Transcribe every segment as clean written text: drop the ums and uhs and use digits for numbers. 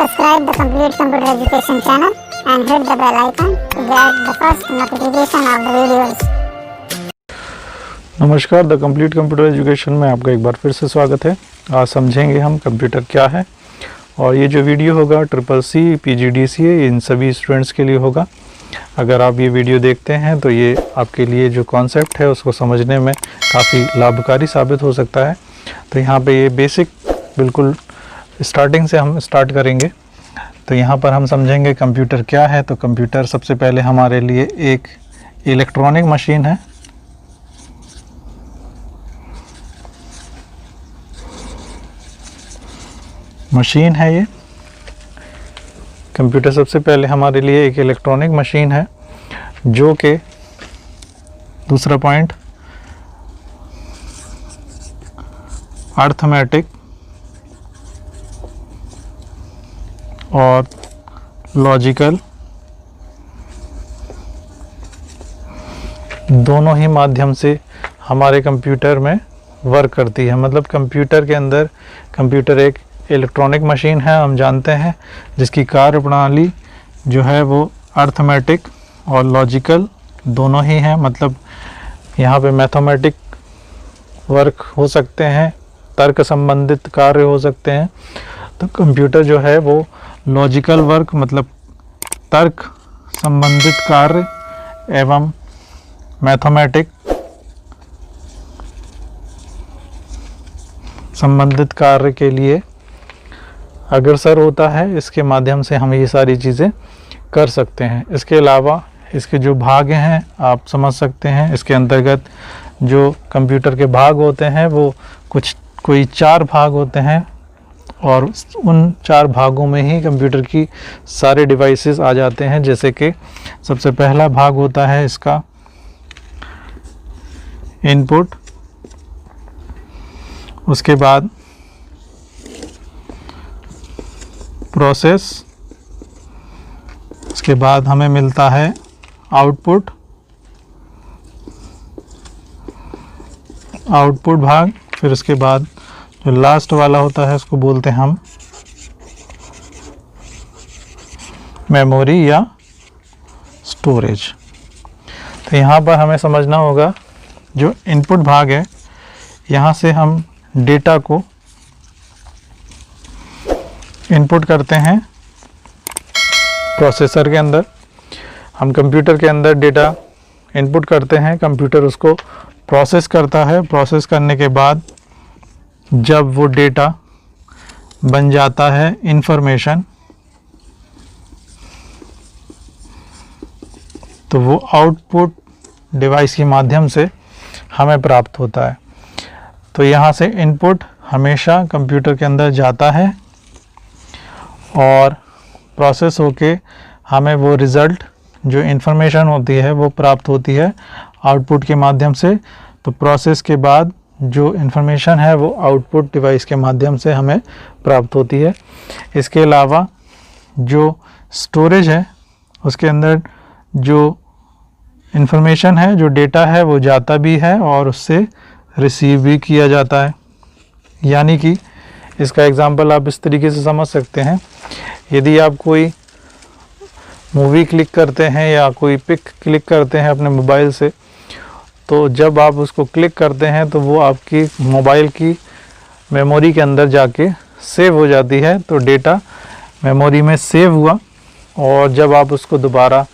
subscribe the Complete Computer Education channel and hit the bell icon to get the first notification of the videos. नमस्कार, the complete computer education में आपका एक बार फिर से स्वागत है। आज समझेंगे हम कंप्यूटर क्या है, और ये जो वीडियो होगा CCC, PGDCA इन सभी स्टूडेंट्स के लिए होगा। अगर आप ये वीडियो देखते हैं तो ये आपके लिए जो कॉन्सेप्ट है उसको समझने में काफ़ी लाभकारी साबित हो सकता है। तो यहाँ पे ये बेसिक बिल्कुल स्टार्टिंग से हम स्टार्ट करेंगे। तो यहाँ पर हम समझेंगे कंप्यूटर क्या है। तो कंप्यूटर सबसे पहले हमारे लिए एक इलेक्ट्रॉनिक मशीन है। मशीन है ये कंप्यूटर सबसे पहले हमारे लिए एक इलेक्ट्रॉनिक मशीन है, जो कि दूसरा पॉइंट अर्थमेटिक और लॉजिकल दोनों ही माध्यम से हमारे कंप्यूटर में वर्क करती है। मतलब कंप्यूटर के अंदर कंप्यूटर एक इलेक्ट्रॉनिक मशीन है, हम जानते हैं, जिसकी कार्यप्रणाली जो है वो अर्थमेटिक और लॉजिकल दोनों ही हैं। मतलब यहाँ पे मैथमेटिक वर्क हो सकते हैं, तर्क संबंधित कार्य हो सकते हैं। तो कंप्यूटर जो है वो लॉजिकल वर्क मतलब तर्क संबंधित कार्य एवं मैथमेटिक संबंधित कार्य के लिए अग्रसर होता है। इसके माध्यम से हम ये सारी चीज़ें कर सकते हैं। इसके अलावा इसके जो भाग हैं आप समझ सकते हैं। इसके अंतर्गत जो कंप्यूटर के भाग होते हैं वो कोई 4 भाग होते हैं, और उन 4 भागों में ही कंप्यूटर की सारे डिवाइसेस आ जाते हैं। जैसे कि सबसे पहला भाग होता है इसका इनपुट, उसके बाद प्रोसेस, उसके बाद हमें मिलता है आउटपुट भाग, फिर उसके बाद जो लास्ट वाला होता है उसको बोलते हैं हम मेमोरी या स्टोरेज। तो यहाँ पर हमें समझना होगा जो इनपुट भाग है, यहाँ से हम डेटा को इनपुट करते हैं प्रोसेसर के अंदर। हम कंप्यूटर के अंदर डेटा इनपुट करते हैं, कंप्यूटर उसको प्रोसेस करता है। प्रोसेस करने के बाद जब वो डेटा बन जाता है इंफॉर्मेशन, तो वो आउटपुट डिवाइस के माध्यम से हमें प्राप्त होता है। तो यहाँ से इनपुट हमेशा कंप्यूटर के अंदर जाता है और प्रोसेस होके हमें वो रिज़ल्ट जो इन्फॉर्मेशन होती है वो प्राप्त होती है आउटपुट के माध्यम से। तो प्रोसेस के बाद जो इन्फॉर्मेशन है वो आउटपुट डिवाइस के माध्यम से हमें प्राप्त होती है। इसके अलावा जो स्टोरेज है उसके अंदर जो इन्फॉर्मेशन है, जो डेटा है, वो जाता भी है और उससे रिसीव भी किया जाता है। यानी कि इसका एग्जांपल आप इस तरीके से समझ सकते हैं। यदि आप कोई मूवी क्लिक करते हैं या कोई पिक क्लिक करते हैं अपने मोबाइल से, तो जब आप उसको क्लिक करते हैं तो वो आपकी मोबाइल की मेमोरी के अंदर जाके सेव हो जाती है। तो डेटा मेमोरी में सेव हुआ, और जब आप उसको दोबारा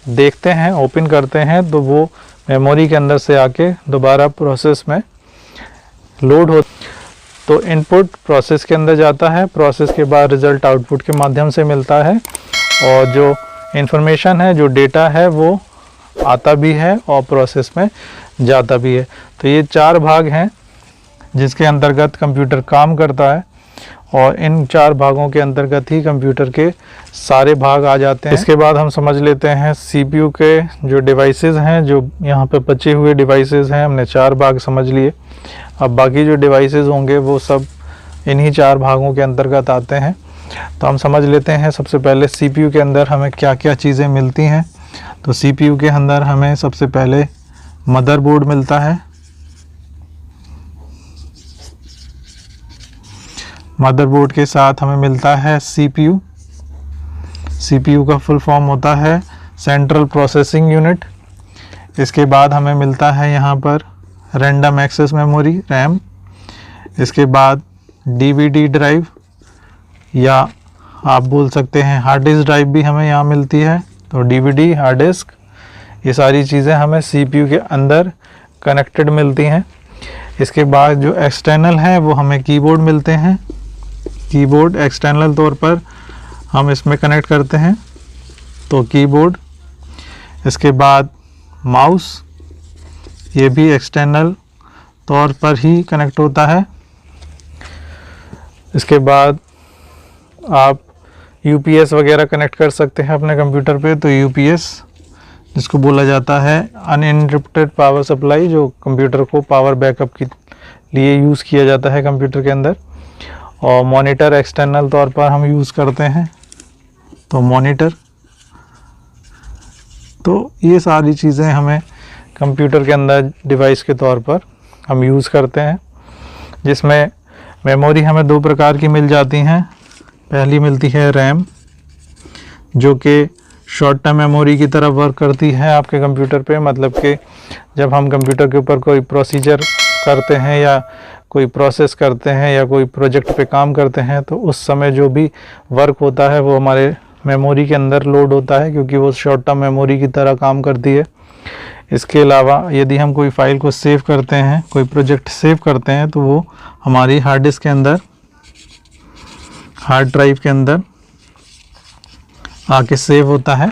देखते हैं, ओपन करते हैं, तो वो मेमोरी के अंदर से आके दोबारा प्रोसेस में लोड हो। तो इनपुट प्रोसेस के अंदर जाता है, प्रोसेस के बाद रिज़ल्ट आउटपुट के माध्यम से मिलता है, और जो इन्फॉर्मेशन है, जो डेटा है, वो आता भी है और प्रोसेस में जाता भी है। तो ये 4 भाग हैं जिसके अंतर्गत कंप्यूटर काम करता है, और इन 4 भागों के अंतर्गत ही कंप्यूटर के सारे भाग आ जाते हैं। इसके बाद हम समझ लेते हैं CPU के जो डिवाइसेस हैं, जो यहाँ पे बचे हुए डिवाइसेस हैं। हमने 4 भाग समझ लिए। अब बाकी जो डिवाइसेस होंगे वो सब इन्हीं 4 भागों के अंतर्गत आते हैं। तो हम समझ लेते हैं सबसे पहले CPU के अंदर हमें क्या क्या चीज़ें मिलती हैं। तो CPU के अंदर हमें सबसे पहले मदरबोर्ड मिलता है। मदरबोर्ड के साथ हमें मिलता है CPU CPU का फुल फॉर्म होता है सेंट्रल प्रोसेसिंग यूनिट। इसके बाद हमें मिलता है यहाँ पर रैंडम एक्सेस मेमोरी रैम। इसके बाद DVD ड्राइव या आप बोल सकते हैं हार्ड डिस्क ड्राइव भी हमें यहाँ मिलती है। तो DVD, हार्ड डिस्क, ये सारी चीज़ें हमें CPU के अंदर कनेक्टेड मिलती हैं। इसके बाद जो एक्सटर्नल है वो हमें कीबोर्ड मिलते हैं। कीबोर्ड एक्सटर्नल तौर पर हम इसमें कनेक्ट करते हैं, तो कीबोर्ड। इसके बाद माउस, ये भी एक्सटर्नल तौर पर ही कनेक्ट होता है। इसके बाद आप UPS वगैरह कनेक्ट कर सकते हैं अपने कंप्यूटर पे। तो UPS जिसको बोला जाता है अनइंटरप्टेड पावर सप्लाई, जो कंप्यूटर को पावर बैकअप के लिए यूज़ किया जाता है कंप्यूटर के अंदर। और मॉनिटर एक्सटर्नल तौर पर हम यूज़ करते हैं, तो मॉनिटर। तो ये सारी चीज़ें हमें कंप्यूटर के अंदर डिवाइस के तौर पर हम यूज़ करते हैं, जिसमें मेमोरी हमें दो प्रकार की मिल जाती हैं। पहली मिलती है रैम, जो कि शॉर्ट टर्म मेमोरी की तरह वर्क करती है आपके कंप्यूटर पे। मतलब कि जब हम कंप्यूटर के ऊपर कोई प्रोसीजर करते हैं या कोई प्रोसेस करते हैं या कोई प्रोजेक्ट पे काम करते हैं, तो उस समय जो भी वर्क होता है वो हमारे मेमोरी के अंदर लोड होता है, क्योंकि वो शॉर्ट टर्म मेमोरी की तरह काम करती है। इसके अलावा यदि हम कोई फ़ाइल को सेव करते हैं, कोई प्रोजेक्ट सेव करते हैं, तो वो हमारी हार्ड डिस्क के अंदर, हार्ड ड्राइव के अंदर आके सेव होता है।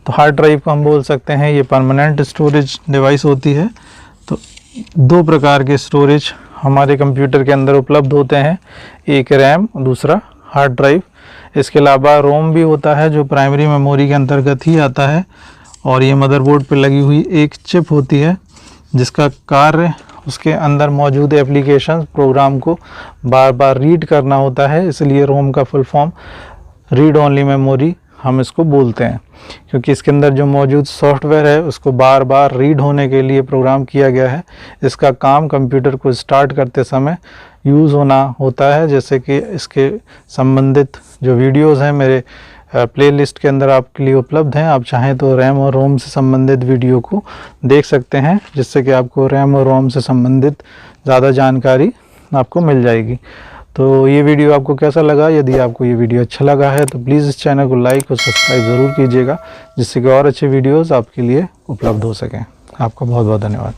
तो हार्ड ड्राइव को हम बोल सकते हैं ये परमानेंट स्टोरेज डिवाइस होती है। तो दो प्रकार के स्टोरेज हमारे कंप्यूटर के अंदर उपलब्ध होते हैं, एक रैम, दूसरा हार्ड ड्राइव। इसके अलावा रोम भी होता है, जो प्राइमरी मेमोरी के अंतर्गत ही आता है। और ये मदरबोर्ड पर लगी हुई एक चिप होती है, जिसका कार्य उसके अंदर मौजूद एप्लीकेशन प्रोग्राम को बार बार रीड करना होता है। इसलिए रोम का full form read only memory हम इसको बोलते हैं, क्योंकि इसके अंदर जो मौजूद सॉफ्टवेयर है उसको बार बार रीड होने के लिए प्रोग्राम किया गया है। इसका काम कंप्यूटर को स्टार्ट करते समय यूज़ होना होता है। जैसे कि इसके संबंधित जो वीडियोस हैं मेरे प्लेलिस्ट के अंदर आपके लिए उपलब्ध हैं। आप चाहें तो रैम और रोम से संबंधित वीडियो को देख सकते हैं, जिससे कि आपको रैम और रोम से संबंधित ज़्यादा जानकारी आपको मिल जाएगी। तो ये वीडियो आपको कैसा लगा? यदि आपको ये वीडियो अच्छा लगा है तो प्लीज़ इस चैनल को लाइक और सब्सक्राइब ज़रूर कीजिएगा, जिससे कि और अच्छे वीडियोज़ आपके लिए उपलब्ध हो सकें। आपका बहुत बहुत धन्यवाद।